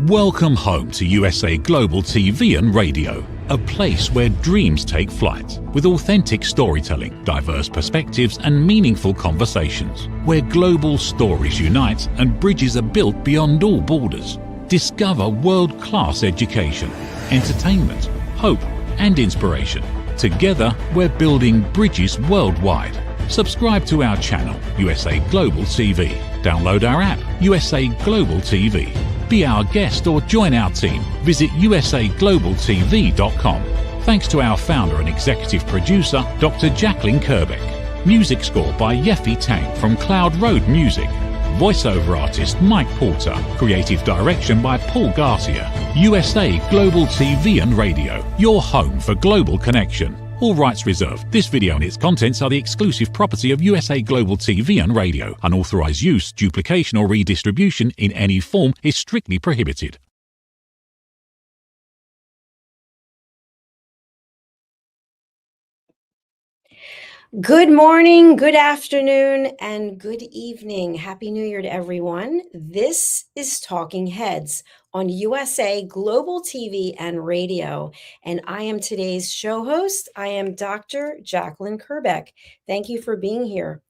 Welcome home to USA Global TV and Radio, a place where dreams take flight, with authentic storytelling, diverse perspectives and meaningful conversations, where global stories unite and bridges are built beyond all borders. Discover world-class education, entertainment, hope and inspiration. Together, we're building bridges worldwide. Subscribe to our channel, USA Global TV. Download our app, USA Global TV. Be our guest or join our team. Visit usaglobaltv.com. Thanks to our founder and executive producer, Dr. Jacalyn KERBECK. Music score by Yeffy Tang from Cloud Road Music. Voiceover artist Mike Porter. Creative direction by Paul Garcia. USA Global TV and Radio, your home for global connection. All rights reserved. This video and its contents are the exclusive property of USA Global TV and Radio. Unauthorized use, duplication or redistribution in any form is strictly prohibited. Good morning, good afternoon, and good evening. Happy New Year to everyone. This is Talking Heads on USA Global TV and Radio, and I am today's show host. I am Dr. Jacalyn KERBECK. Thank you for being here.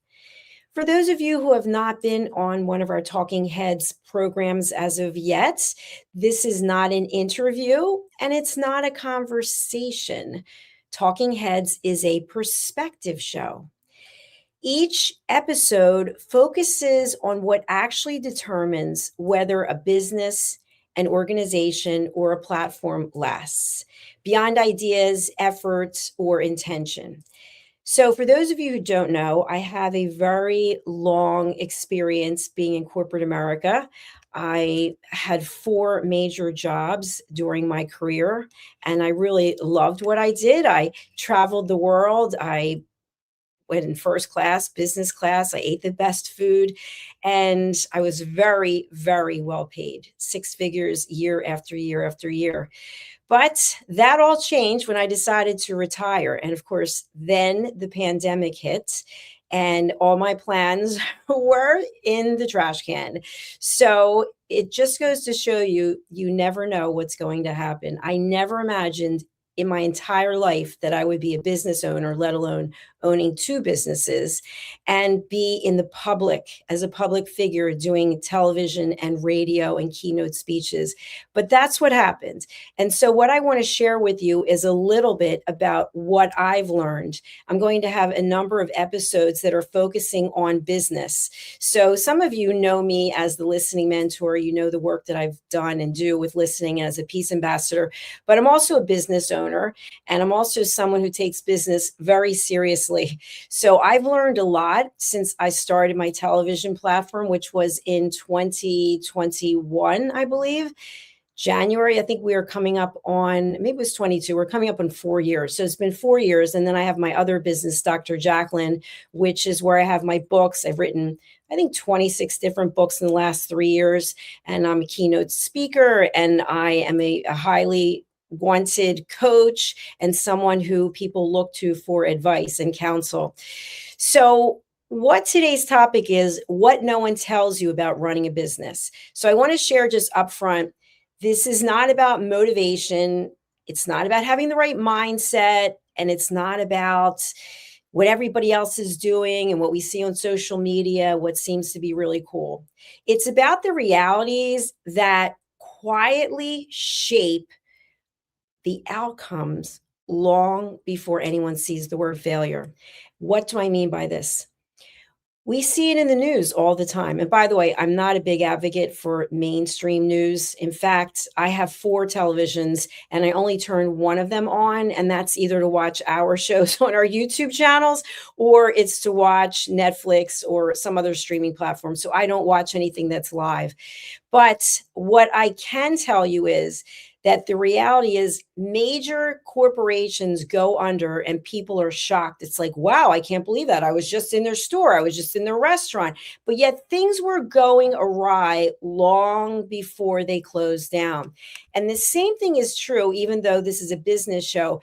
For those of you who have not been on one of our Talking Heads programs as of yet, this is not an interview and it's not a conversation. Talking Heads is a perspective show. Each episode focuses on what actually determines whether a business, an organization, or a platform lasts, beyond ideas, efforts, or intention. So for those of you who don't know, I have a very long experience being in corporate America. I had 4 major jobs during my career, and I really loved what I did. I traveled the world. I went in first class, business class. I ate the best food, and I was very, very well paid, 6 figures year after year after year. But that all changed when I decided to retire. And of course, then the pandemic hit and all my plans were in the trash can. So it just goes to show you, you never know what's going to happen. I never imagined in my entire life that I would be a business owner, let alone owning 2 businesses, and be in the public as a public figure doing television and radio and keynote speeches. But that's what happened. And so what I want to share with you is a little bit about what I've learned. I'm going to have a number of episodes that are focusing on business. So some of you know me as the listening mentor. You know the work that I've done and do with listening as a peace ambassador, but I'm also a business owner, and I'm also someone who takes business very seriously. So I've learned a lot since I started my television platform, which was in 2021, I believe. January, I think we are coming up on, maybe it was 22, we're coming up on 4 years. So it's been 4 years. And then I have my other business, Dr. Jacalyn, which is where I have my books. I've written, I think, 26 different books in the last 3 years. And I'm a keynote speaker, and I am a highly wanted coach and someone who people look to for advice and counsel. So what today's topic is, what no one tells you about running a business. So I want to share just upfront, this is not about motivation. It's not about having the right mindset, and it's not about what everybody else is doing and what we see on social media, what seems to be really cool. It's about the realities that quietly shape the outcomes long before anyone sees the word failure. What do I mean by this? We see it in the news all the time. And by the way, I'm not a big advocate for mainstream news. In fact, I have 4 televisions and I only turn one of them on. And that's either to watch our shows on our YouTube channels, or it's to watch Netflix or some other streaming platform. So I don't watch anything that's live. But what I can tell you is that the reality is major corporations go under and people are shocked. It's like, wow, I can't believe that. I was just in their store. I was just in their restaurant. But yet things were going awry long before they closed down. And the same thing is true, even though this is a business show.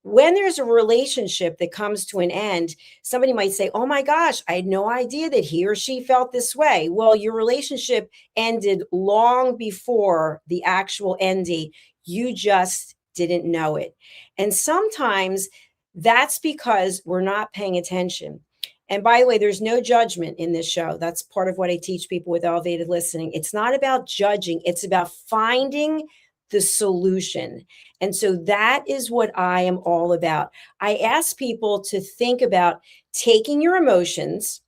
when there's a relationship that comes to an end, somebody might say, oh my gosh, I had no idea that he or she felt this way. Well, your relationship ended long before the actual ending. You just didn't know it. And sometimes that's because we're not paying attention. And by the way, there's no judgment in this show. That's part of what I teach people with elevated listening. It's not about judging, it's about finding the solution. And so that is what I am all about. I ask people to think about taking your emotions,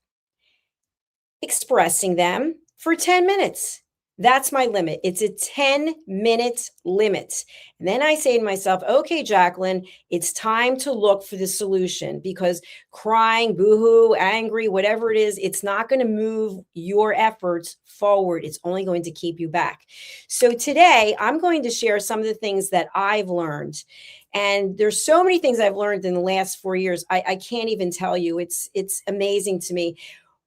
expressing them for 10 minutes. That's my limit. It's a 10-minute limit. And then I say to myself, okay, Jacalyn, it's time to look for the solution, because crying, boohoo, angry, whatever it is, it's not going to move your efforts forward. It's only going to keep you back. So today I'm going to share some of the things that I've learned. And there's so many things I've learned in the last 4 years. I can't even tell you. It's amazing to me.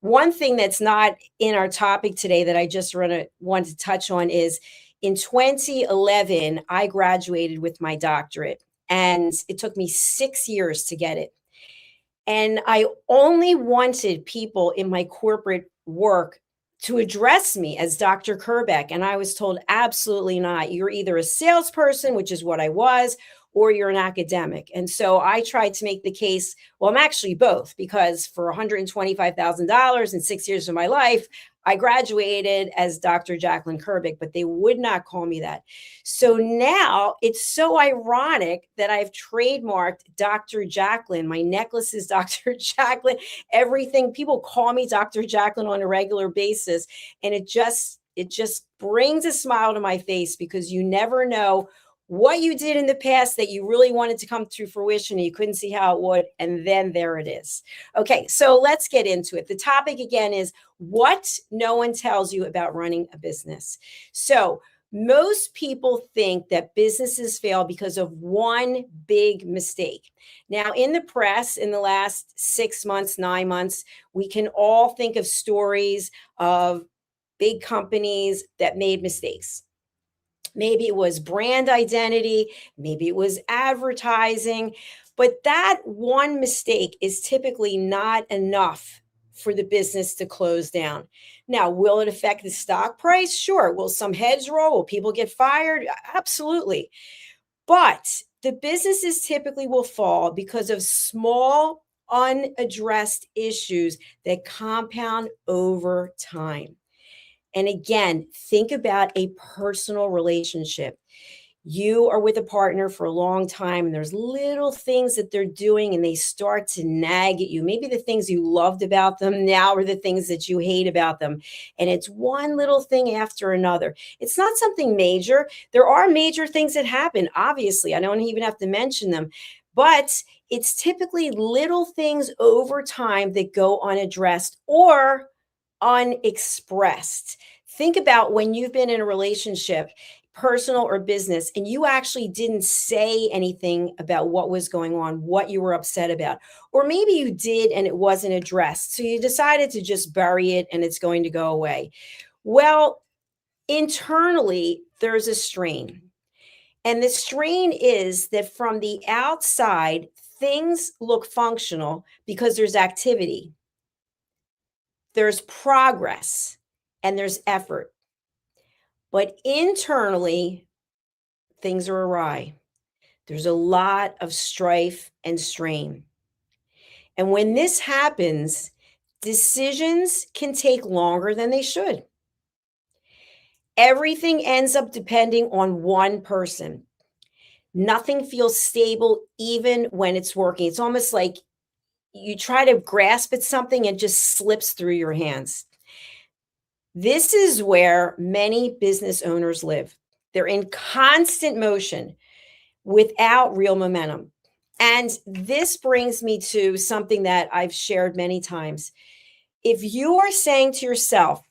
One thing that's not in our topic today that I just want to touch on is in 2011, I graduated with my doctorate, and it took me 6 years to get it. And I only wanted people in my corporate work to address me as Dr. KERBECK. And I was told, absolutely not. You're either a salesperson, which is what I was, or you're an academic. And so I tried to make the case, well, I'm actually both, because for $125,000 in 6 years of my life, I graduated as Dr. Jacalyn KERBECK, but they would not call me that. So now it's so ironic that I've trademarked Dr. Jacalyn. My necklace is Dr. Jacalyn. Everything, people call me Dr. Jacalyn on a regular basis. And it just brings a smile to my face, because you never know what you did in the past that you really wanted to come to fruition and you couldn't see how it would. And then there it is. Okay, so let's get into it. The topic again is what no one tells you about running a business. So most people think that businesses fail because of one big mistake. Now, in the press, in the last 6 months, 9 months, we can all think of stories of big companies that made mistakes. Maybe it was brand identity, maybe it was advertising, but that one mistake is typically not enough for the business to close down. Now, will it affect the stock price? Sure. Will some heads roll? Will people get fired? Absolutely. But the businesses typically will fall because of small, unaddressed issues that compound over time. And again, think about a personal relationship. You are with a partner for a long time, and there's little things that they're doing and they start to nag at you. Maybe the things you loved about them now are the things that you hate about them. And it's one little thing after another. It's not something major. There are major things that happen, obviously. I don't even have to mention them. But it's typically little things over time that go unaddressed or unexpressed. Think about when you've been in a relationship, personal or business, and you actually didn't say anything about what was going on, what you were upset about. Or maybe you did and it wasn't addressed. So you decided to just bury it and it's going to go away. Well, internally, there's a strain. And the strain is that from the outside, things look functional because there's activity, there's progress, and there's effort. But internally, things are awry. There's a lot of strife and strain. And when this happens, decisions can take longer than they should. Everything ends up depending on one person. Nothing feels stable even when it's working. It's almost like you try to grasp at something and it just slips through your hands. This is where many business owners live. They're in constant motion without real momentum. And this brings me to something that I've shared many times. If you are saying to yourself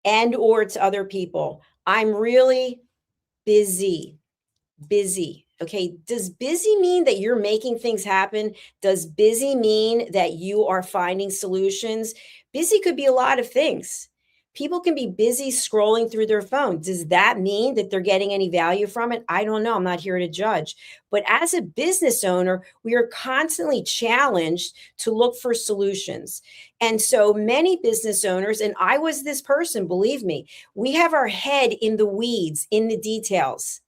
and or to other people, I'm really busy. Okay. Does busy mean that you're making things happen? Does busy mean that you are finding solutions? Busy could be a lot of things. People can be busy scrolling through their phone. Does that mean that they're getting any value from it? I don't know. I'm not here to judge. But as a business owner, we are constantly challenged to look for solutions. And so many business owners, and I was this person, believe me, we have our head in the weeds, in the details.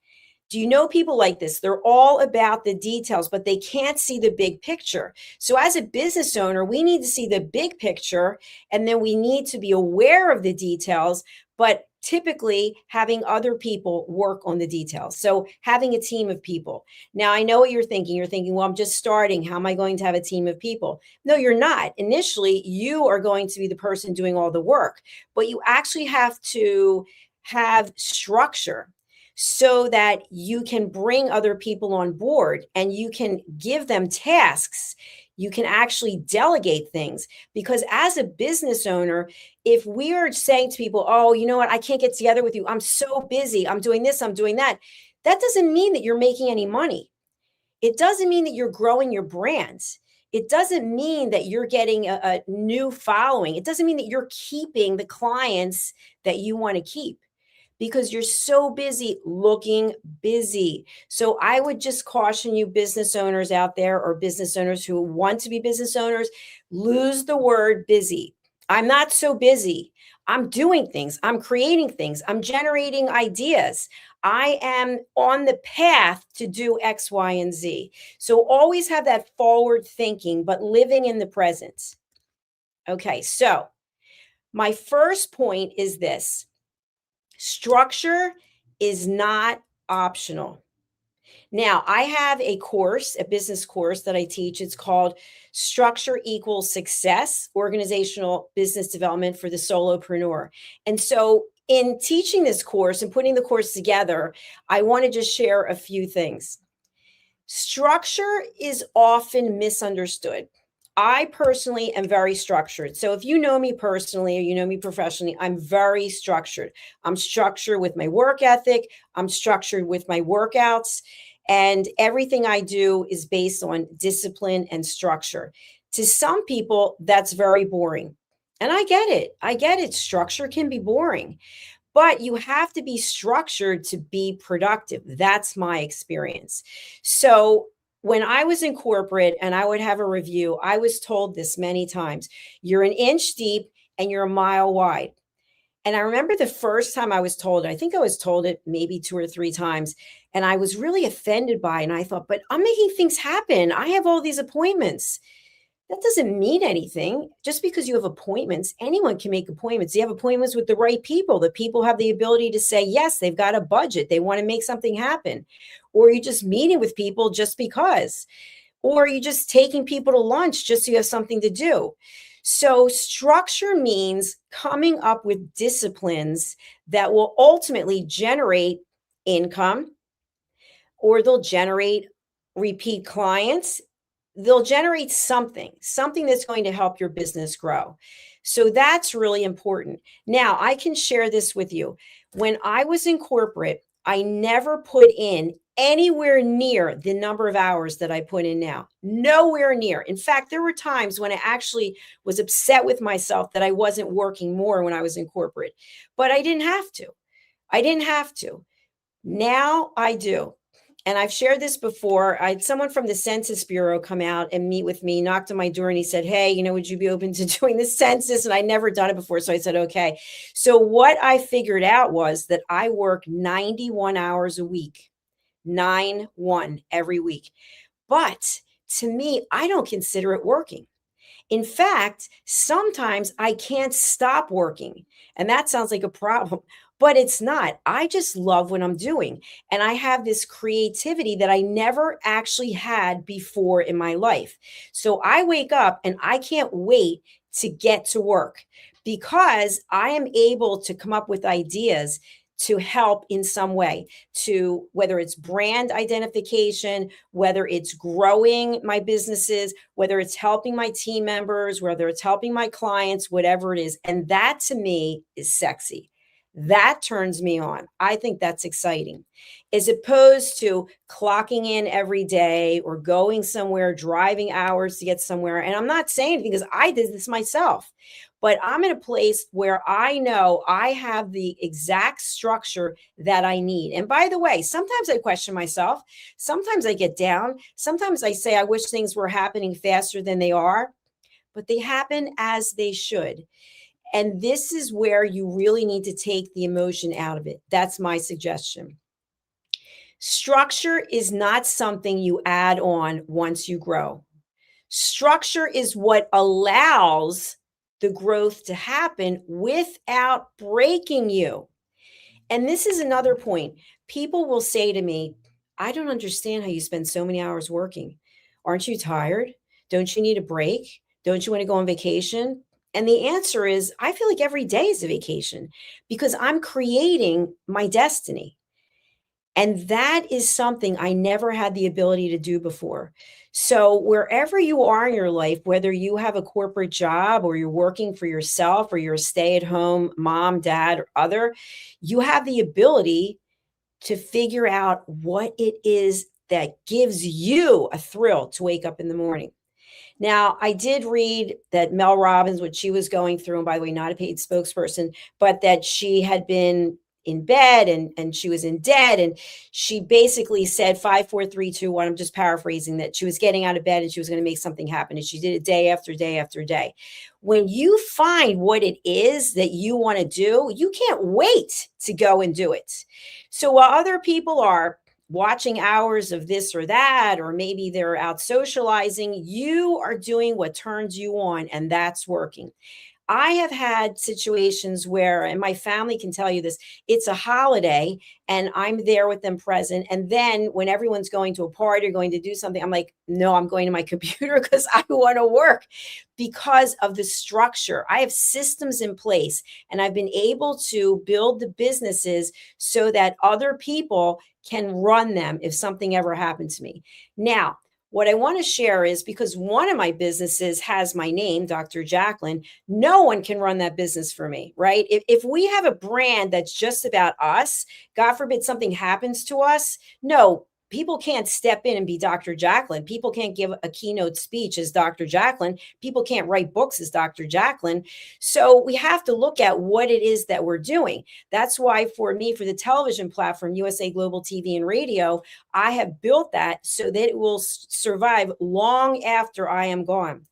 Do you know people like this? They're all about the details, but they can't see the big picture. So, as a business owner, we need to see the big picture, and then we need to be aware of the details, but typically having other people work on the details. So, having a team of people. Now, I know what you're thinking. You're thinking, well, I'm just starting. How am I going to have a team of people? No, you're not. Initially, you are going to be the person doing all the work, but you actually have to have structure so that you can bring other people on board and you can give them tasks. You can actually delegate things, because as a business owner, if we are saying to people, oh, you know what, I can't get together with you, I'm so busy, I'm doing this, I'm doing that, that doesn't mean that you're making any money. It doesn't mean that you're growing your brands. It doesn't mean that you're getting a new following. It doesn't mean that you're keeping the clients that you want to keep, because you're so busy looking busy. So I would just caution you, business owners out there, or business owners who want to be business owners, lose the word busy. I'm not so busy. I'm doing things. I'm creating things. I'm generating ideas. I am on the path to do X, Y, and Z. So always have that forward thinking, but living in the present. Okay, so my first point is this: structure is not optional. Now, I have a course, a business course that I teach. It's called Structure Equals Success, Organizational Business Development for the Solopreneur. And so in teaching this course and putting the course together, I want to just share a few things. Structure is often misunderstood. I personally am very structured. So if you know me personally or you know me professionally, I'm very structured. I'm structured with my work ethic. I'm structured with my workouts. And everything I do is based on discipline and structure. To some people, that's very boring. And I get it. I get it. Structure can be boring. But you have to be structured to be productive. That's my experience. So when I was in corporate and I would have a review, I was told this many times: you're an inch deep and you're a mile wide. And I remember the first time I was told it, I think I was told it maybe 2 or 3 times, and I was really offended by it. And I thought, but I'm making things happen. I have all these appointments. That doesn't mean anything. Just because you have appointments, anyone can make appointments. You have appointments with the right people. The people have the ability to say, yes, they've got a budget. They want to make something happen. Or you're just meeting with people just because. Or you're just taking people to lunch just so you have something to do. So structure means coming up with disciplines that will ultimately generate income, or they'll generate repeat clients. They'll generate something that's going to help your business grow. So that's really important. Now, I can share this with you. When I was in corporate, I never put in anywhere near the number of hours that I put in now. Nowhere near. In fact, there were times when I actually was upset with myself that I wasn't working more when I was in corporate, but I didn't have to. I didn't have to. Now I do. And I've shared this before. I had someone from the Census Bureau come out and meet with me, knocked on my door, and he said, hey, would you be open to doing the census? And I'd never done it before. So I said, okay. So what I figured out was that I work 91 hours a week, 9-1 every week. But to me, I don't consider it working. In fact, sometimes I can't stop working. And that sounds like a problem, but it's not. I just love what I'm doing. And I have this creativity that I never actually had before in my life. So I wake up and I can't wait to get to work, because I am able to come up with ideas to help in some way, to whether it's brand identification, whether it's growing my businesses, whether it's helping my team members, whether it's helping my clients, whatever it is. And that to me is sexy. That turns me on. I think that's exciting, as opposed to clocking in every day or going somewhere, driving hours to get somewhere. And I'm not saying anything because I did this myself. but I'm in a place where I know I have the exact structure that I need. And by the way, sometimes I question myself. Sometimes I get down. Sometimes I say, I wish things were happening faster than they are, but they happen as they should. And this is where you really need to take the emotion out of it. That's my suggestion. Structure is not something you add on once you grow. Structure is what allows the growth to happen without breaking you. And this is another point. People will say to me, I don't understand how you spend so many hours working. Aren't you tired? Don't you need a break? Don't you want to go on vacation? And the answer is, I feel like every day is a vacation because I'm creating my destiny. And that is something I never had the ability to do before. So, wherever you are in your life, whether you have a corporate job or you're working for yourself or you're a stay at home mom, dad, or other, you have the ability to figure out what it is that gives you a thrill to wake up in the morning. Now, I did read that Mel Robbins, what she was going through, and by the way, not a paid spokesperson, but that she had been in bed and she was in debt. And she basically said 5, 4, 3, 2, 1. I'm just paraphrasing that she was getting out of bed and she was going to make something happen. And she did it day after day after day. When you find what it is that you want to do, you can't wait to go and do it. So while other people are watching hours of this or that, or maybe they're out socializing, you are doing what turns you on, and that's working. I have had situations where, and my family can tell you this, it's a holiday and I'm there with them present. And then when everyone's going to a party or going to do something, I'm like, no, I'm going to my computer because I want to work because of the structure. I have systems in place and I've been able to build the businesses so that other people can run them if something ever happened to me. Now, what I want to share is because one of my businesses has my name, Dr. Jacalyn, no one can run that business for me, right? If we have a brand that's just about us, God forbid something happens to us, no, people can't step in and be Dr. Jacalyn. People can't give a keynote speech as Dr. Jacalyn. People can't write books as Dr. Jacalyn. So we have to look at what it is that we're doing. That's why for me, for the television platform, USA Global TV and Radio, I have built that so that it will survive long after I am gone.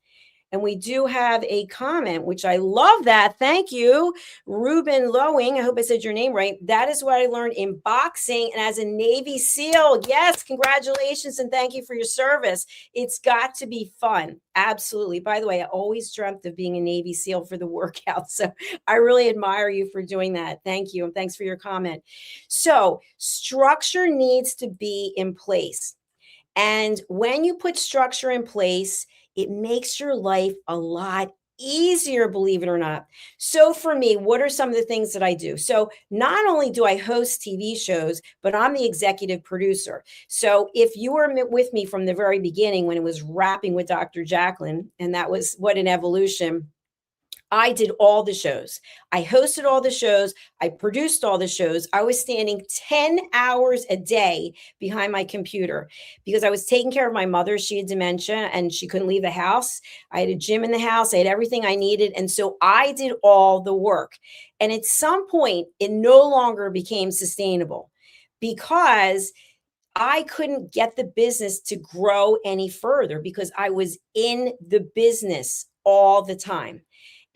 And we do have a comment, which I love that. Thank you, Ruben Lowing. I hope I said your name right. That is what I learned in boxing and as a Navy SEAL. Yes, congratulations and thank you for your service. It's got to be fun. Absolutely. By the way, I always dreamt of being a Navy SEAL for the workout. So I really admire you for doing that. Thank you. And thanks for your comment. So structure needs to be in place. And when you put structure in place, it makes your life a lot easier, believe it or not. So for me, what are some of the things that I do? So not only do I host TV shows, but I'm the executive producer. So if you were with me from the very beginning when it was Rapping with Dr. Jacalyn, and that was What an Evolution, I did all the shows. I hosted all the shows. I produced all the shows. I was standing 10 hours a day behind my computer because I was taking care of my mother. She had dementia and she couldn't leave the house. I had a gym in the house. I had everything I needed. And so I did all the work. And at some point, it no longer became sustainable because I couldn't get the business to grow any further because I was in the business all the time.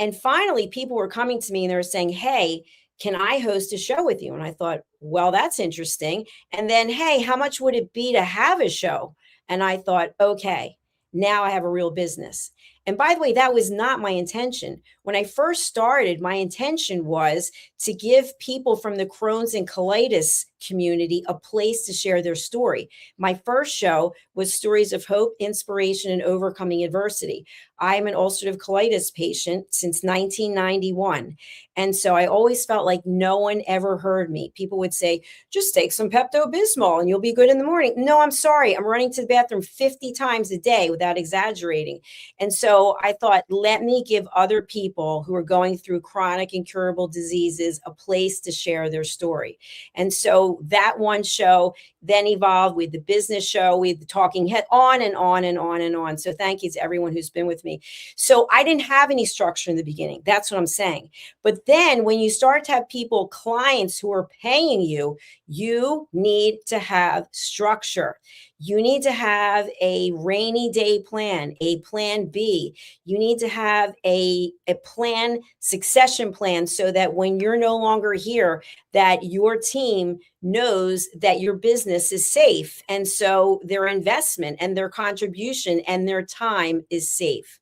And finally, people were coming to me and they were saying, hey, can I host a show with you? And I thought, well, that's interesting. And then, hey, how much would it be to have a show? And I thought, okay, now I have a real business. And by the way, that was not my intention. When I first started, my intention was to give people from the Crohn's and colitis community a place to share their story. My first show was Stories of Hope, Inspiration, and Overcoming Adversity. I am an ulcerative colitis patient since 1991. And so I always felt like no one ever heard me. People would say, just take some Pepto-Bismol and you'll be good in the morning. No, I'm sorry. I'm running to the bathroom 50 times a day without exaggerating. And so I thought, let me give other people who are going through chronic incurable diseases a place to share their story. And so So that one show then evolved with the business show, with the talking head, on and on and on and on. So thank you to everyone who's been with me. So I didn't have any structure in the beginning. That's what I'm saying. But then when you start to have people, clients who are paying you, you need to have structure. You need to have a rainy day plan, a plan B. You need to have a plan, succession plan, so that when you're no longer here, that your team knows that your business is safe. And so their investment and their contribution and their time is safe.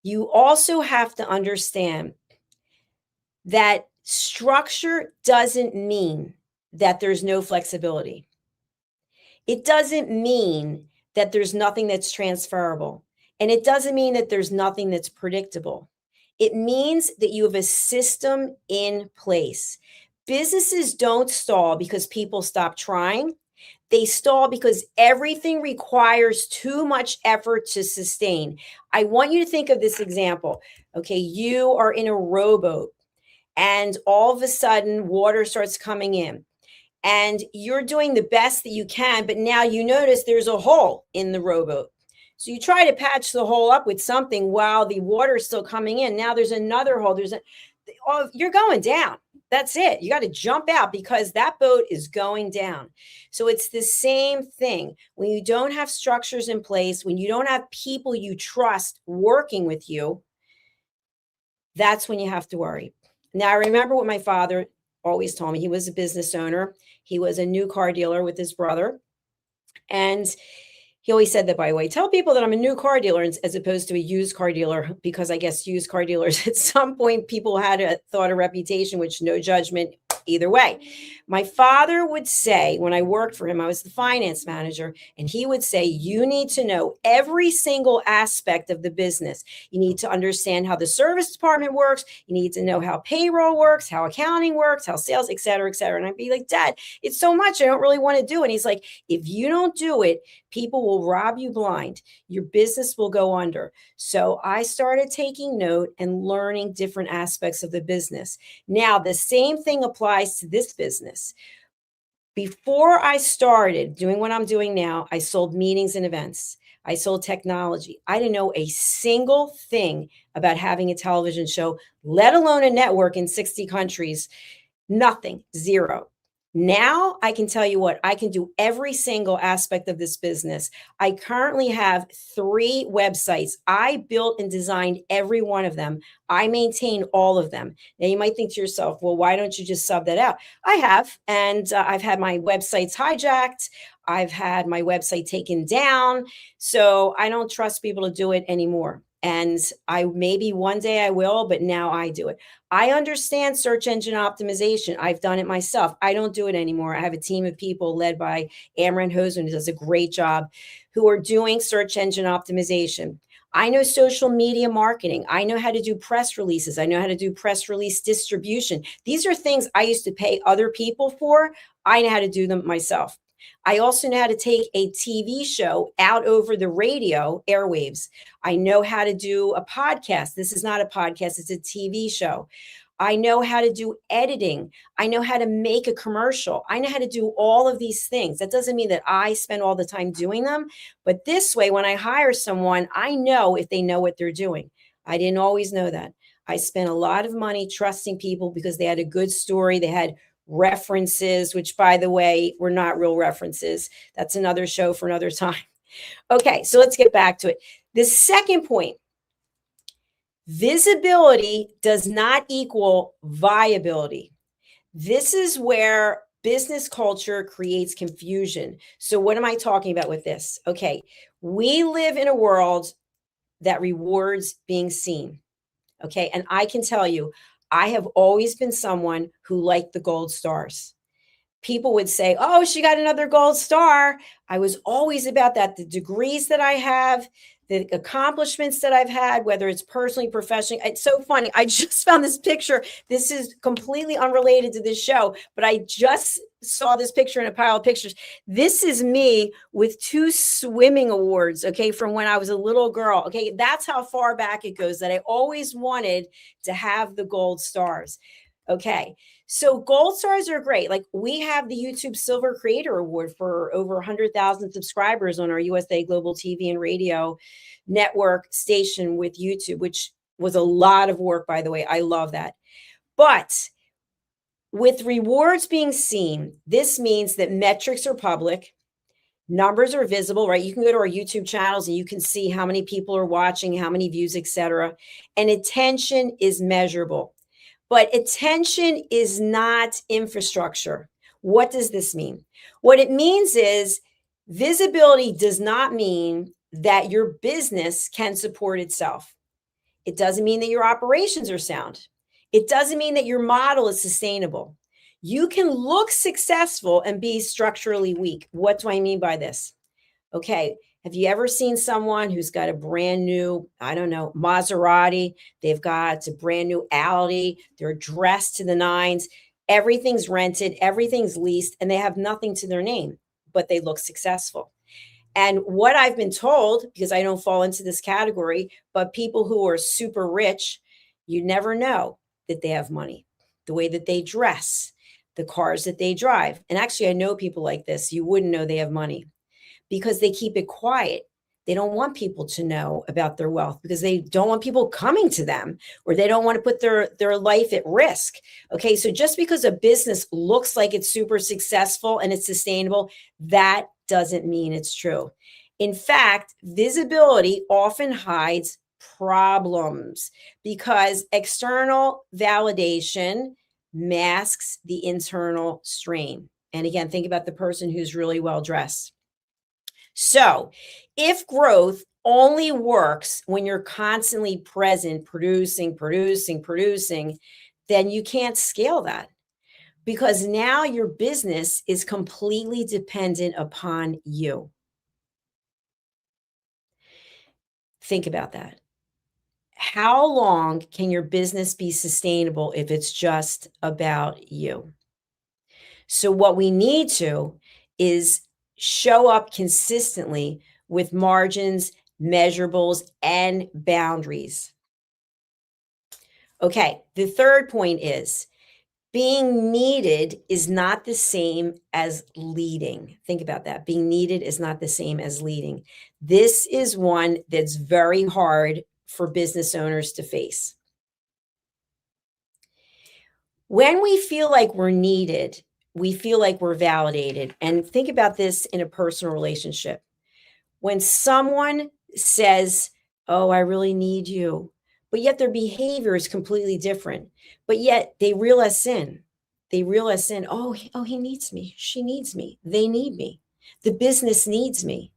You also have to understand that structure doesn't mean that there's no flexibility. It doesn't mean that there's nothing that's transferable. And it doesn't mean that there's nothing that's predictable. It means that you have a system in place. Businesses don't stall because people stop trying. They stall because everything requires too much effort to sustain. I want you to think of this example. Okay, you are in a rowboat and all of a sudden water starts coming in. And you're doing the best that you can, but now you notice there's a hole in the rowboat. So you try to patch the hole up with something while the water is still coming in. Now there's another hole. You're going down. That's it. You got to jump out because that boat is going down. So it's the same thing. When you don't have structures in place, when you don't have people you trust working with you, that's when you have to worry. Now, I remember what my father always told me. He was a business owner. He was a new car dealer with his brother. And he always said that, by the way, tell people that I'm a new car dealer as opposed to a used car dealer, because I guess used car dealers at some point people had a reputation, which no judgment either way. My father would say, when I worked for him, I was the finance manager, and he would say, you need to know every single aspect of the business. You need to understand how the service department works. You need to know how payroll works, how accounting works, how sales, et cetera, et cetera. And I'd be like, Dad, it's so much I don't really want to do. And he's like, if you don't do it, people will rob you blind. Your business will go under. So I started taking note and learning different aspects of the business. Now, the same thing applies to this business. Before I started doing what I'm doing now, I sold meetings and events. I sold technology. I didn't know a single thing about having a television show, let alone a network in 60 countries. Nothing, zero. Now I can tell you what, I can do every single aspect of this business. I currently have 3 websites. I built and designed every one of them. I maintain all of them. Now you might think to yourself, well, why don't you just sub that out? I have, and I've had my websites hijacked. I've had my website taken down. So I don't trust people to do it anymore. And maybe one day I will, but now I do it. I understand search engine optimization. I've done it myself. I don't do it anymore. I have a team of people led by Amran Hosen, who does a great job, who are doing search engine optimization. I know social media marketing. I know how to do press releases. I know how to do press release distribution. These are things I used to pay other people for. I know how to do them myself. I also know how to take a TV show out over the radio airwaves. I know how to do a podcast. This is not a podcast, it's a TV show. I know how to do editing. I know how to make a commercial. I know how to do all of these things. That doesn't mean that I spend all the time doing them, but this way, when I hire someone, I know if they know what they're doing. I didn't always know that. I spent a lot of money trusting people because they had a good story. They had references, which, by the way, were not real references. That's another show for another time. Okay, so let's get back to it. The second point, visibility does not equal viability. This is where business culture creates confusion. So what am I talking about with this? Okay, we live in a world that rewards being seen. Okay, and I can tell you, I have always been someone who liked the gold stars. People would say, oh, she got another gold star. I was always about that. The degrees that I have, the accomplishments that I've had, whether it's personally, professionally. It's so funny. I just found this picture. This is completely unrelated to this show, but I just saw this picture in a pile of pictures. This is me with 2 swimming awards, okay, from when I was a little girl. Okay, that's how far back it goes, that I always wanted to have the gold stars. Okay. So gold stars are great. Like we have the YouTube Silver Creator Award for over 100,000 subscribers on our USA Global TV and Radio network station with YouTube, which was a lot of work, by the way. I love that. But with rewards being seen, this means that metrics are public, numbers are visible, right? You can go to our YouTube channels and you can see how many people are watching, how many views, etc. And attention is measurable. But attention is not infrastructure. What does this mean? What it means is visibility does not mean that your business can support itself. It doesn't mean that your operations are sound. It doesn't mean that your model is sustainable. You can look successful and be structurally weak. What do I mean by this? Okay, have you ever seen someone who's got a brand new, I don't know, Maserati? They've got a brand new Audi. They're dressed to the nines. Everything's rented, everything's leased, and they have nothing to their name, but they look successful. And what I've been told, because I don't fall into this category, but people who are super rich, you never know that they have money, the way that they dress, the cars that they drive. And actually, I know people like this. You wouldn't know they have money because they keep it quiet. They don't want people to know about their wealth because they don't want people coming to them, or they don't want to put their life at risk. Okay, so just because a business looks like it's super successful and it's sustainable, that doesn't mean it's true. In fact, visibility often hides problems because external validation masks the internal strain. And again, think about the person who's really well dressed. So if growth only works when you're constantly present, producing, then you can't scale that because now your business is completely dependent upon you. Think about that. How long can your business be sustainable if it's just about you? So what we need to is show up consistently with margins, measurables, and boundaries. Okay, the third point is being needed is not the same as leading. Think about that. Being needed is not the same as leading. This is one that's very hard for business owners to face. When we feel like we're needed, we feel like we're validated. And think about this in a personal relationship. When someone says, "Oh, I really need you," but yet their behavior is completely different, but yet they reel us in. They reel us in. Oh, he needs me. She needs me. They need me. The business needs me.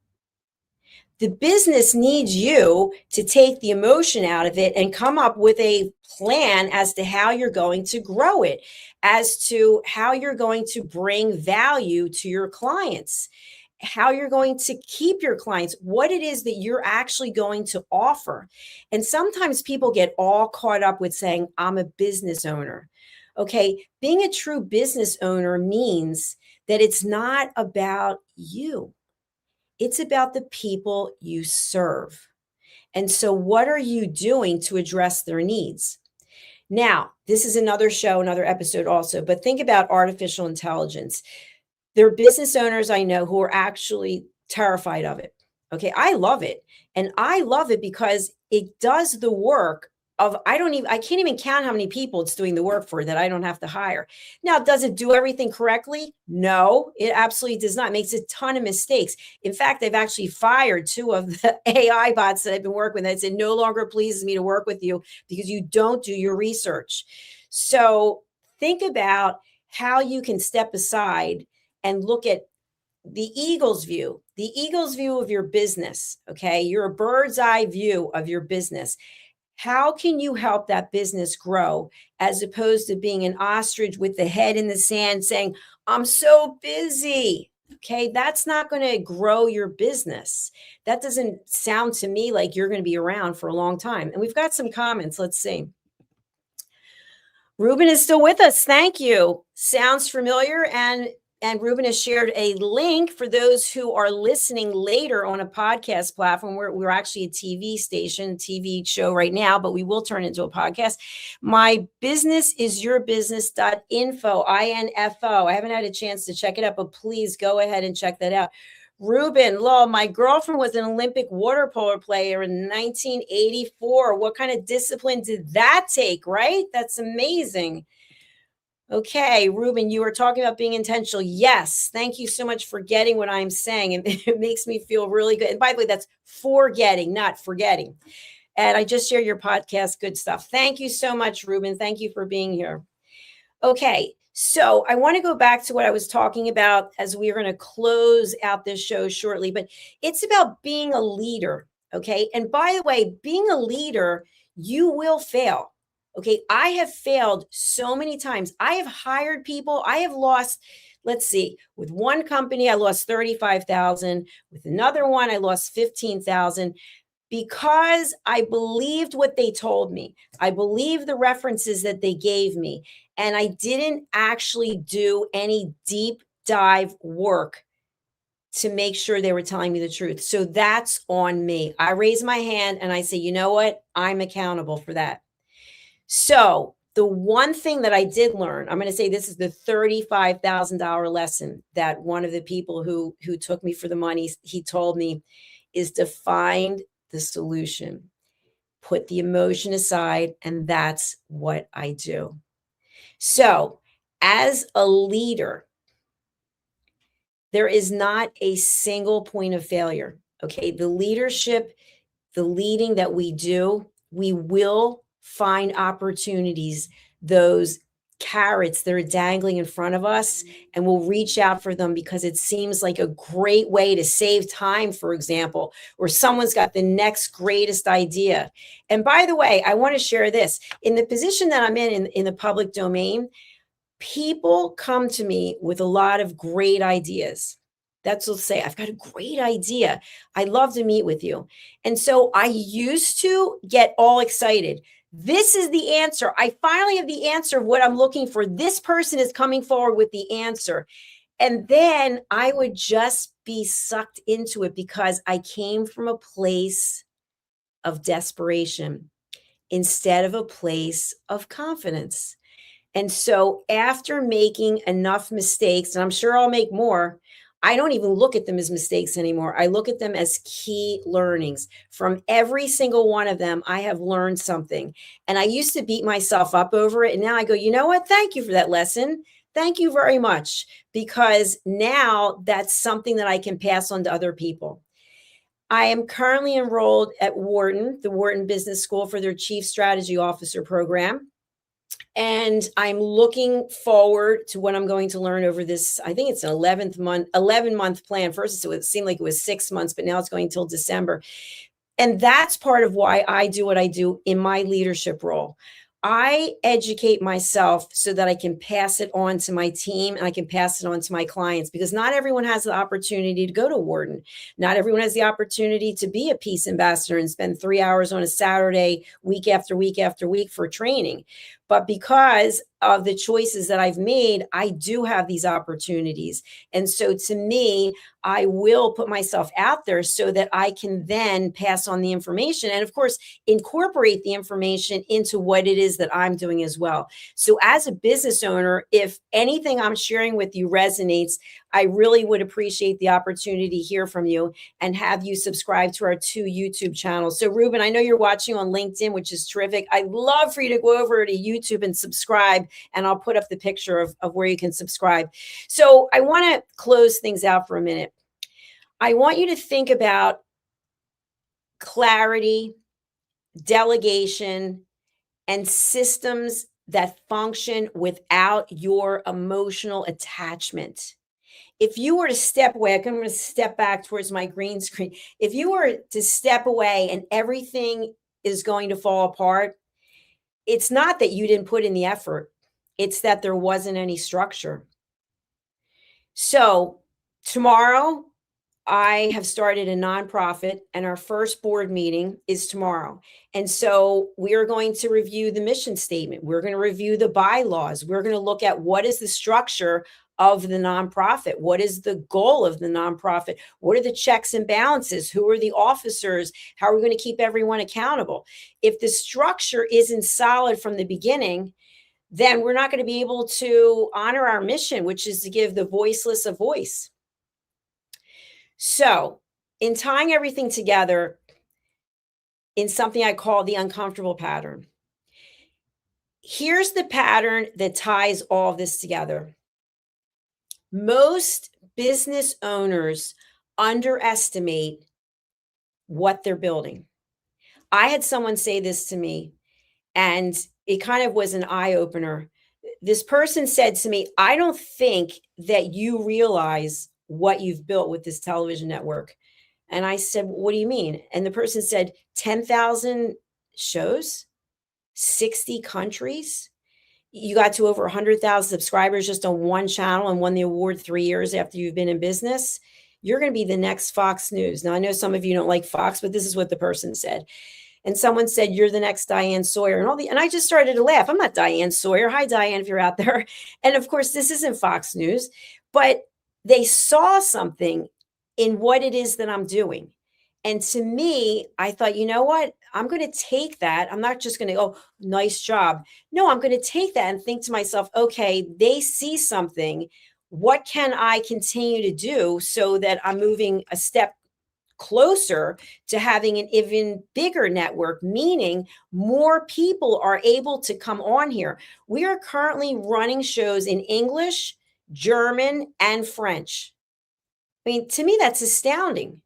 The business needs you to take the emotion out of it and come up with a plan as to how you're going to grow it, as to how you're going to bring value to your clients, how you're going to keep your clients, what it is that you're actually going to offer. And sometimes people get all caught up with saying, "I'm a business owner." Okay, being a true business owner means that it's not about you. It's about the people you serve. And so, what are you doing to address their needs? Now, this is another show, another episode also, but think about artificial intelligence. There are business owners I know who are actually terrified of it. Okay, I love it. And I love it because it does the work of I can't even count how many people it's doing the work for that I don't have to hire. Now, does it do everything correctly? No, it absolutely does not. It makes a ton of mistakes. In fact, they've actually fired 2 of the AI bots that I've been working with. It no longer pleases me to work with you because you don't do your research. So think about how you can step aside and look at the eagle's view of your business. Okay. You're a bird's eye view of your business. How can you help that business grow as opposed to being an ostrich with the head in the sand saying, "I'm so busy"? Okay. That's not going to grow your business. That doesn't sound to me like you're going to be around for a long time. And we've got some comments. Let's see. Ruben is still with us. Thank you. Sounds familiar. And And Ruben has shared a link for those who are listening later on a podcast platform. We're actually a TV station, TV show right now, but we will turn it into a podcast. My business is yourbusiness.info, INFO. I haven't had a chance to check it out, but please go ahead and check that out. Ruben, lol, my girlfriend was an Olympic water polo player in 1984. What kind of discipline did that take, right? That's amazing. Okay, Ruben, you were talking about being intentional. Yes, thank you so much for getting what I'm saying. And it makes me feel really good. And by the way, that's forgetting, not forgetting. And I just share your podcast, good stuff. Thank you so much, Ruben. Thank you for being here. Okay, so I want to go back to what I was talking about as we are going to close out this show shortly, but it's about being a leader. Okay. And by the way, being a leader, you will fail. Okay. I have failed so many times. I have hired people. I have lost, let's see, with one company, I lost 35,000. With another one, I lost 15,000 because I believed what they told me. I believed the references that they gave me. And I didn't actually do any deep dive work to make sure they were telling me the truth. So that's on me. I raise my hand and I say, you know what? I'm accountable for that. So the one thing that I did learn, I'm going to say this is the $35,000 lesson that one of the people who took me for the money, he told me, is to find the solution. Put the emotion aside, and that's what I do. So, as a leader, there is not a single point of failure. Okay. The leadership, the leading that we do, we will find opportunities, those carrots that are dangling in front of us, and we'll reach out for them because it seems like a great way to save time, for example, or someone's got the next greatest idea. And by the way, I want to share this. In the position that I'm in the public domain, people come to me with a lot of great ideas. That's what they'll say, I've got a great idea. I'd love to meet with you. And so I used to get all excited. This is the answer. I finally have the answer of what I'm looking for. This person is coming forward with the answer. And then I would just be sucked into it because I came from a place of desperation instead of a place of confidence. And so after making enough mistakes, and I'm sure I'll make more, I don't even look at them as mistakes anymore. I look at them as key learnings. From every single one of them, I have learned something. And I used to beat myself up over it. And now I go, you know what? Thank you for that lesson. Thank you very much. Because now that's something that I can pass on to other people. I am currently enrolled at Wharton, the Wharton Business School, for their Chief Strategy Officer program. And I'm looking forward to what I'm going to learn over this. I think it's an 11-month plan. First, it seemed like it was 6 months, but now it's going till December. And that's part of why I do what I do in my leadership role. I educate myself so that I can pass it on to my team and I can pass it on to my clients, because not everyone has the opportunity to go to Wharton. Not everyone has the opportunity to be a peace ambassador and spend 3 hours on a Saturday, week after week after week for training. But because of the choices that I've made, I do have these opportunities. And so to me, I will put myself out there so that I can then pass on the information and, of course, incorporate the information into what it is that I'm doing as well. So as a business owner, if anything I'm sharing with you resonates, I really would appreciate the opportunity to hear from you and have you subscribe to our 2 YouTube channels. So Ruben, I know you're watching on LinkedIn, which is terrific. I'd love for you to go over to YouTube and subscribe, and I'll put up the picture of where you can subscribe. So I want to close things out for a minute. I want you to think about clarity, delegation, and systems that function without your emotional attachment. If you were to step away, I'm going to step back towards my green screen. If you were to step away and everything is going to fall apart, it's not that you didn't put in the effort. It's that there wasn't any structure. So tomorrow, I have started a nonprofit, and our first board meeting is tomorrow. And so we are going to review the mission statement. We're going to review the bylaws. We're going to look at what is the structure of the nonprofit? What is the goal of the nonprofit? What are the checks and balances? Who are the officers? How are we going to keep everyone accountable? If the structure isn't solid from the beginning, then we're not going to be able to honor our mission, which is to give the voiceless a voice. So, in tying everything together in something I call the uncomfortable pattern, here's the pattern that ties all of this together. Most business owners underestimate what they're building. I had someone say this to me, and it kind of was an eye opener. This person said to me, I don't think that you realize what you've built with this television network. And I said, what do you mean? And the person said, 10,000 shows, 60 countries. You got to over 100,000 subscribers just on one channel and won the award 3 years after you've been in business. You're going to be the next Fox News. Now, I know some of you don't like Fox, but this is what the person said. And someone said, you're the next Diane Sawyer and I just started to laugh. I'm not Diane Sawyer. Hi, Diane, if you're out there. And of course, this isn't Fox News, but they saw something in what it is that I'm doing. And to me, I thought, you know what? I'm going to take that. I'm not just going to go, nice job. No, I'm going to take that and think to myself, okay, they see something. What can I continue to do so that I'm moving a step closer to having an even bigger network, meaning more people are able to come on here. We are currently running shows in English, German, and French. I mean, to me, that's astounding.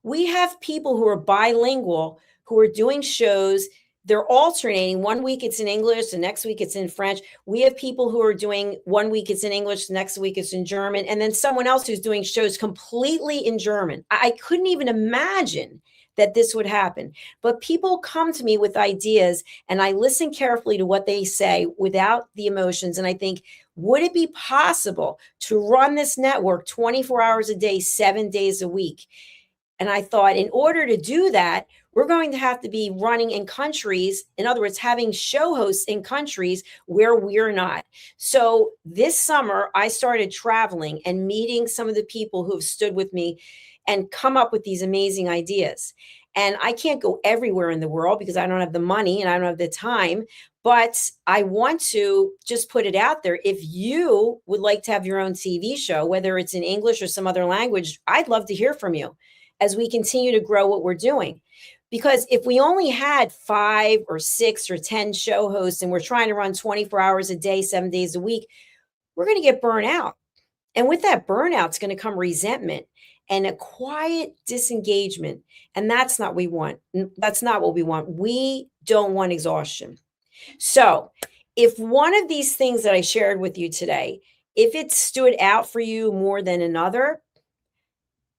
We have people who are bilingual who are doing shows. They're alternating. 1 week it's in English, the next week it's in French. We have people who are doing 1 week it's in English, the next week it's in German, and then someone else who's doing shows completely in German. I couldn't even imagine that this would happen. But people come to me with ideas, and I listen carefully to what they say without the emotions. And I think, would it be possible to run this network 24 hours a day, 7 days a week? And I thought, in order to do that, we're going to have to be running in countries, in other words, having show hosts in countries where we're not. So this summer, I started traveling and meeting some of the people who have stood with me and come up with these amazing ideas. And I can't go everywhere in the world because I don't have the money and I don't have the time. But I want to just put it out there. If you would like to have your own TV show, whether it's in English or some other language, I'd love to hear from you as we continue to grow what we're doing. Because if we only had 5 or 6 or 10 show hosts and we're trying to run 24 hours a day, 7 days a week, we're going to get burnt out. And with that burnout, it's going to come resentment and a quiet disengagement. And that's not what we want. That's not what we want. We don't want exhaustion. So if one of these things that I shared with you today, if it stood out for you more than another,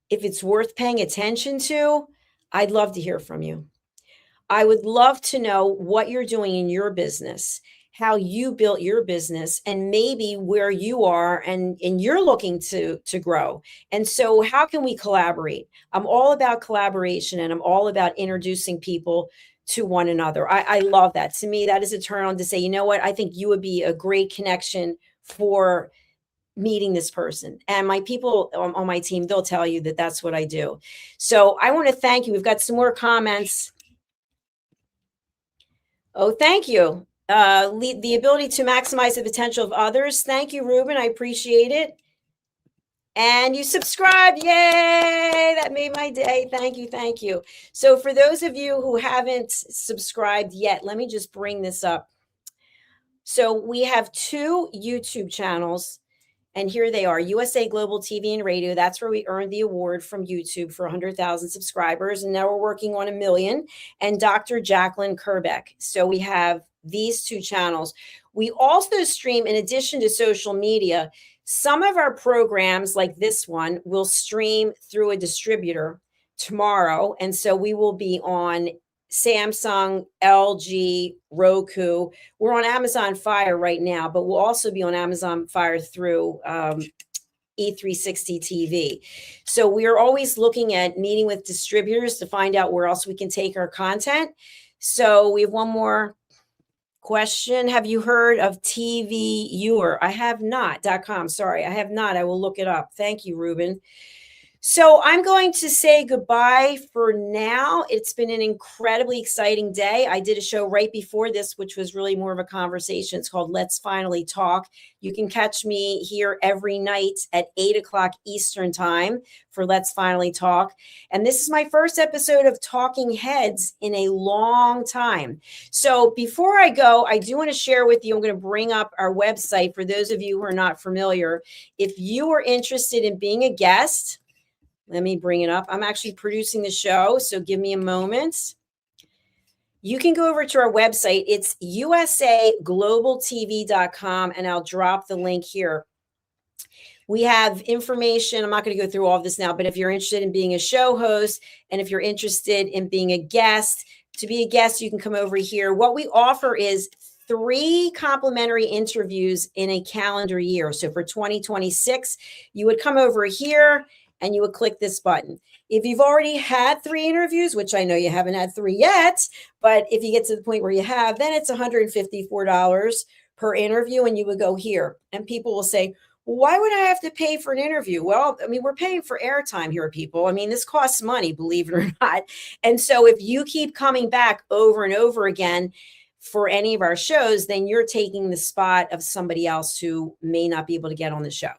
if it's worth paying attention to, I'd love to hear from you. I would love to know what you're doing in your business, how you built your business, and maybe where you are and you're looking to grow. And so how can we collaborate? I'm all about collaboration, and I'm all about introducing people to one another. I love that. To me, that is a turn on to say, you know what? I think you would be a great connection for meeting this person. And my people on my team, they'll tell you that that's what I do. So I want to thank you. We've got some more comments. Oh, thank you. The ability to maximize the potential of others. Thank you, Ruben. I appreciate it. And you subscribed. Yay! That made my day. Thank you. Thank you. So for those of you who haven't subscribed yet, let me just bring this up. So we have 2 YouTube channels. And here they are, USA Global TV and Radio. That's where we earned the award from YouTube for 100,000 subscribers. And now we're working on 1 million. And Dr. Jacalyn KERBECK. So we have these 2 channels. We also stream, in addition to social media, some of our programs like this one will stream through a distributor tomorrow. And so we will be on Samsung, LG, Roku. We're on Amazon Fire right now, but we'll also be on Amazon Fire through E360 TV. So we are always looking at meeting with distributors to find out where else we can take our content. So we have one more Question, have you heard of TVUer? I have not.com. Sorry, I have not. I will look it up. Thank you, Ruben. So I'm going to say goodbye for now. It's been an incredibly exciting day. I did a show right before this, which was really more of a conversation. It's called Let's Finally Talk. You can catch me here every night at 8 o'clock Eastern time for Let's Finally Talk. And this is my first episode of Talking Heads in a long time. So before I go, I do want to share with you, I'm going to bring up our website for those of you who are not familiar. If you are interested in being a guest, let me bring it up. I'm actually producing the show, so give me a moment. You can go over to our website. It's usaglobaltv.com, and I'll drop the link here. We have information. I'm not going to go through all of this now, but if you're interested in being a show host and if you're interested in being a guest, to be a guest, you can come over here. What we offer is 3 complimentary interviews in a calendar year. So for 2026, you would come over here and you would click this button. If you've already had 3 interviews, which I know you haven't had 3 yet, but if you get to the point where you have, then it's $154 per interview, and you would go here. And people will say, why would I have to pay for an interview? Well, I mean, we're paying for airtime here, people. I mean, this costs money, believe it or not. And so if you keep coming back over and over again for any of our shows, then you're taking the spot of somebody else who may not be able to get on the show.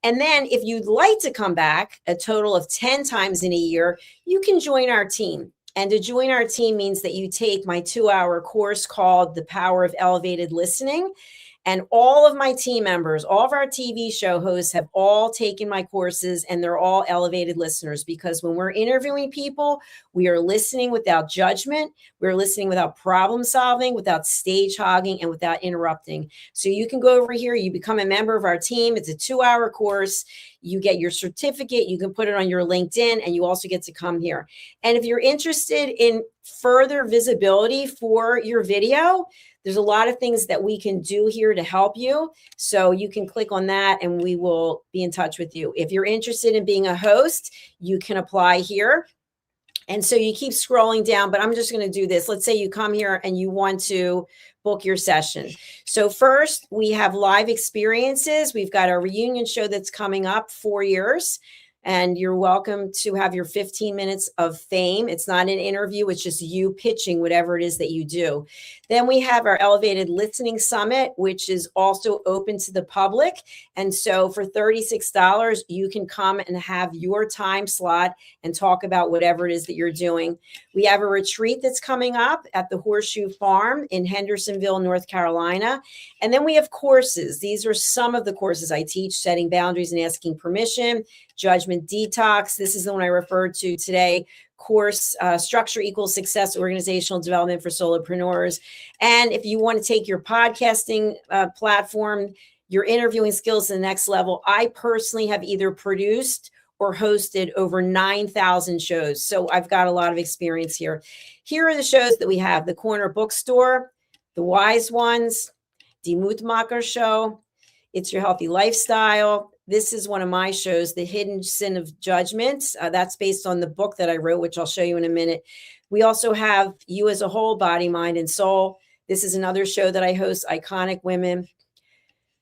And then if you'd like to come back a total of 10 times in a year, you can join our team. And to join our team means that you take my 2-hour course called The Power of Elevated Listening. And all of my team members, all of our TV show hosts have all taken my courses, and they're all elevated listeners, because when we're interviewing people, we are listening without judgment. We're listening without problem solving, without stage hogging, and without interrupting. So you can go over here, you become a member of our team. It's a 2-hour course. You get your certificate. You can put it on your LinkedIn, and you also get to come here. And if you're interested in further visibility for your video, there's a lot of things that we can do here to help you. So you can click on that and we will be in touch with you. If you're interested in being a host, you can apply here. And so you keep scrolling down, but I'm just going to do this. Let's say you come here and you want to book your session. So first, we have live experiences. We've got our reunion show that's coming up, 4 years. And you're welcome to have your 15 minutes of fame. It's not an interview. It's just you pitching whatever it is that you do. Then we have our Elevated Listening Summit, which is also open to the public. And so for $36, you can come and have your time slot and talk about whatever it is that you're doing. We have a retreat that's coming up at the Horseshoe Farm in Hendersonville, North Carolina. And then we have courses. These are some of the courses I teach: Setting Boundaries and Asking Permission, Judgment Detox. This is the one I referred to today. Course, Structure Equals Success, Organizational Development for Solopreneurs. And if you want to take your podcasting platform, your interviewing skills to the next level, I personally have either produced or hosted over 9,000 shows. So I've got a lot of experience here. Here are the shows that we have: The Corner Bookstore, The Wise Ones, Die Mutmacher Show, It's Your Healthy Lifestyle. This is one of my shows, The Hidden Sin of Judgment. That's based on the book that I wrote, which I'll show you in a minute. We also have You as a Whole, Body, Mind, and Soul. This is another show that I host, Iconic Women.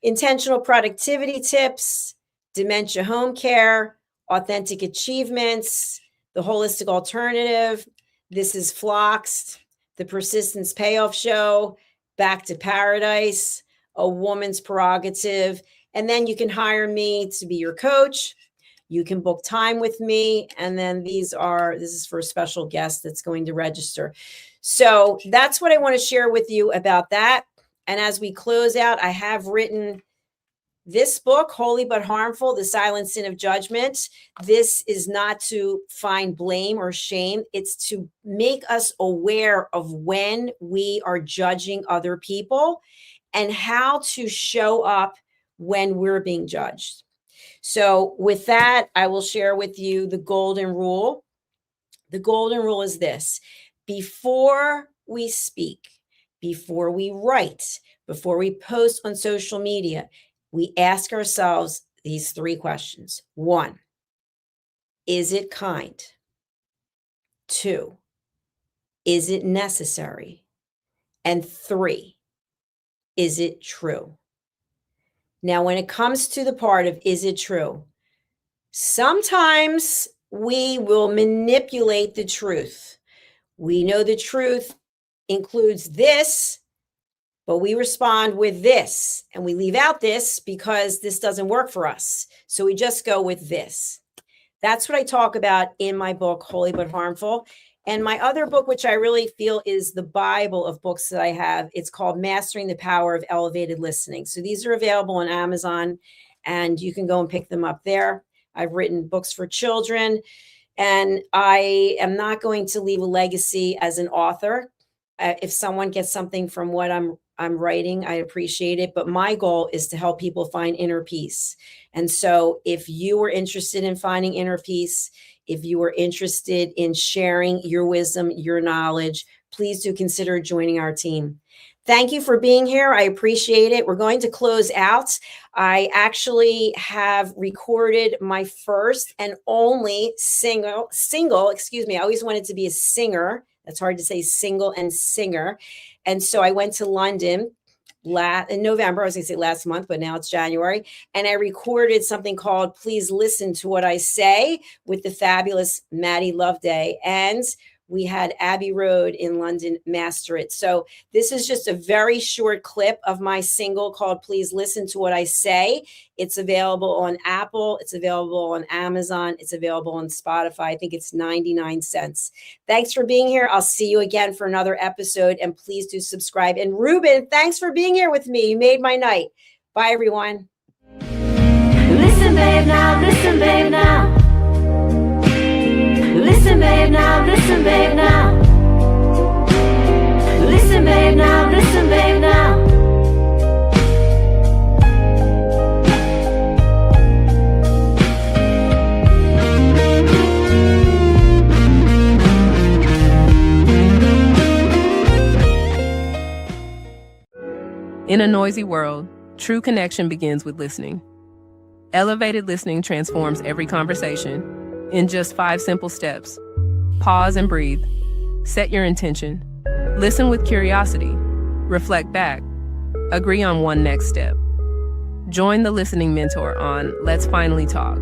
Intentional Productivity Tips, Dementia Home Care, Authentic Achievements, The Holistic Alternative. This is Floxed, The Persistence Payoff Show, Back to Paradise, A Woman's Prerogative. And then you can hire me to be your coach. You can book time with me. And then this is for a special guest that's going to register. So that's what I want to share with you about that. And as we close out, I have written this book, Holy But Harmful, The Silent Sin of Judgment. This is not to find blame or shame. It's to make us aware of when we are judging other people and how to show up when we're being judged. So with that, I will share with you the golden rule. The golden rule is this: before we speak, before we write, before we post on social media, we ask ourselves these 3 questions. 1, is it kind? 2, is it necessary? And 3, is it true? Now, when it comes to the part of is it true, sometimes we will manipulate the truth. We know the truth includes this, but we respond with this, and we leave out this because this doesn't work for us. So we just go with this. That's what I talk about in my book, Holy But Harmful. And my other book, which I really feel is the Bible of books that I have, it's called Mastering the Power of Elevated Listening. So these are available on Amazon, and you can go and pick them up there. I've written books for children, and I am not going to leave a legacy as an author. If someone gets something from what I'm writing, I appreciate it. But my goal is to help people find inner peace. And so if you are interested in finding inner peace, if you are interested in sharing your wisdom, your knowledge, please do consider joining our team. Thank you for being here. I appreciate it. We're going to close out. I actually have recorded my first and only single, I always wanted to be a singer. That's hard to say, single and singer. And so I went to London in November. I was going to say last month, but now it's January. And I recorded something called Please Listen to What I Say with the fabulous Maddie Loveday. And we had Abbey Road in London master it. So this is just a very short clip of my single called Please Listen to What I Say. It's available on Apple. It's available on Amazon. It's available on Spotify. I think it's 99 cents. Thanks for being here. I'll see you again for another episode. And please do subscribe. And Ruben, thanks for being here with me. You made my night. Bye, everyone. Listen, babe, now. Listen, babe, now. Listen, babe, now. Listen, babe, now. Listen, babe, now. Listen, babe, now. In a noisy world, true connection begins with listening. Elevated listening transforms every conversation in just 5 simple steps. Pause and breathe. Set your intention. Listen with curiosity. Reflect back. Agree on one next step. Join the Listening Mentor on Let's Finally Talk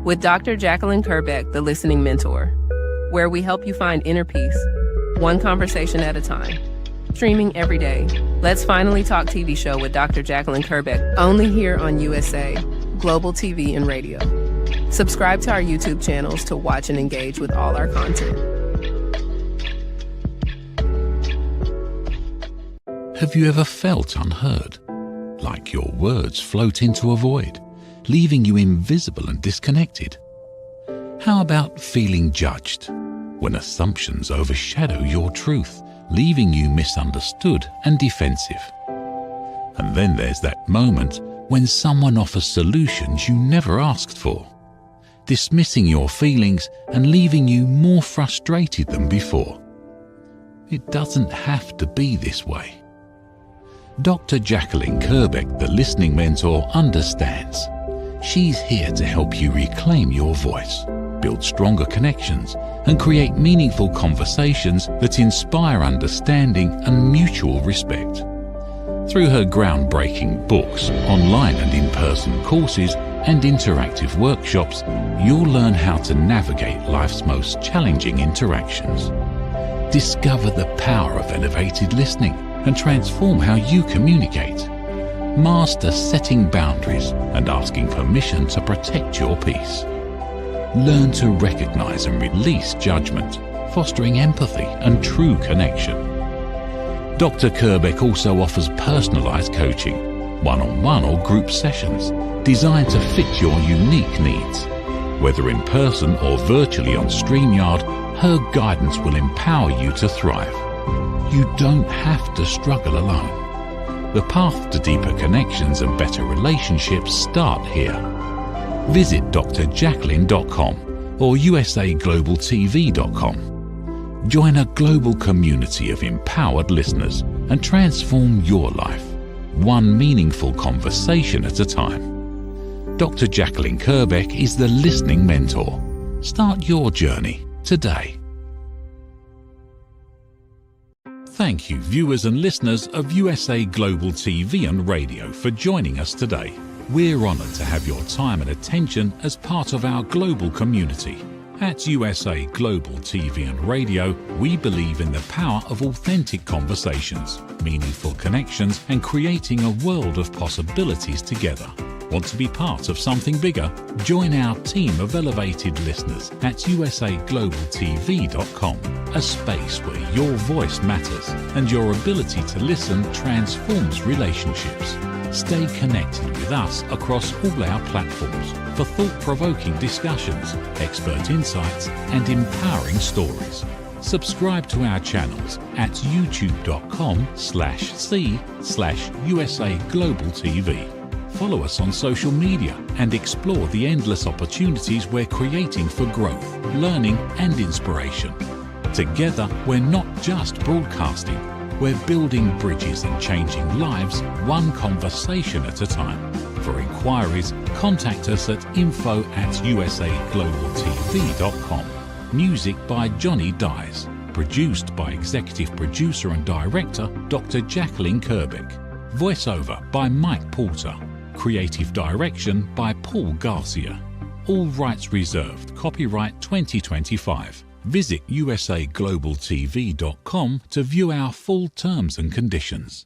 with Dr. Jacalyn KERBECK, the Listening Mentor, where we help you find inner peace, one conversation at a time. Streaming every day. Let's Finally Talk TV show with Dr. Jacalyn KERBECK, only here on USA, Global TV and Radio. Subscribe to our YouTube channels to watch and engage with all our content. Have you ever felt unheard? Like your words float into a void, leaving you invisible and disconnected? How about feeling judged, when assumptions overshadow your truth, leaving you misunderstood and defensive? And then there's that moment when someone offers solutions you never asked for, dismissing your feelings and leaving you more frustrated than before. It doesn't have to be this way. Dr. Jacalyn KERBECK, the Listening Mentor, understands. She's here to help you reclaim your voice, build stronger connections, and create meaningful conversations that inspire understanding and mutual respect. Through her groundbreaking books, online and in-person courses, and interactive workshops, you'll learn how to navigate life's most challenging interactions. Discover the power of elevated listening and transform how you communicate. Master setting boundaries and asking permission to protect your peace. Learn to recognize and release judgment, fostering empathy and true connection. Dr. KERBECK also offers personalized coaching, one-on-one or group sessions designed to fit your unique needs. Whether in person or virtually on StreamYard, her guidance will empower you to thrive. You don't have to struggle alone. The path to deeper connections and better relationships start here. Visit drjacalyn.com or usaglobaltv.com. Join a global community of empowered listeners and transform your life, one meaningful conversation at a time. Dr. Jacalyn KERBECK is the Listening Mentor. Start your journey today. Thanks Thank you, viewers and listeners of USA Global TV and Radio, for joining us today. We're honoured to have your time and attention as part of our global community. At USA Global TV and Radio, we believe in the power of authentic conversations, meaningful connections, and creating a world of possibilities together. Want to be part of something bigger? Join our team of elevated listeners at usaglobaltv.com, a space where your voice matters and your ability to listen transforms relationships. Stay connected with us across all our platforms for thought-provoking discussions, expert insights, and empowering stories. Subscribe to our channels at youtube.com/c/USA Global TV. Follow us on social media and explore the endless opportunities we're creating for growth, learning, and inspiration. Together, we're not just broadcasting, we're building bridges and changing lives one conversation at a time. For inquiries, contact us at info@usaglobaltv.com. Music by Johnny Dies. Produced by Executive Producer and Director Dr. Jacalyn KERBECK. Voiceover by Mike Porter. Creative Direction by Paul Garcia. All rights reserved. Copyright 2025. Visit usaglobaltv.com to view our full terms and conditions.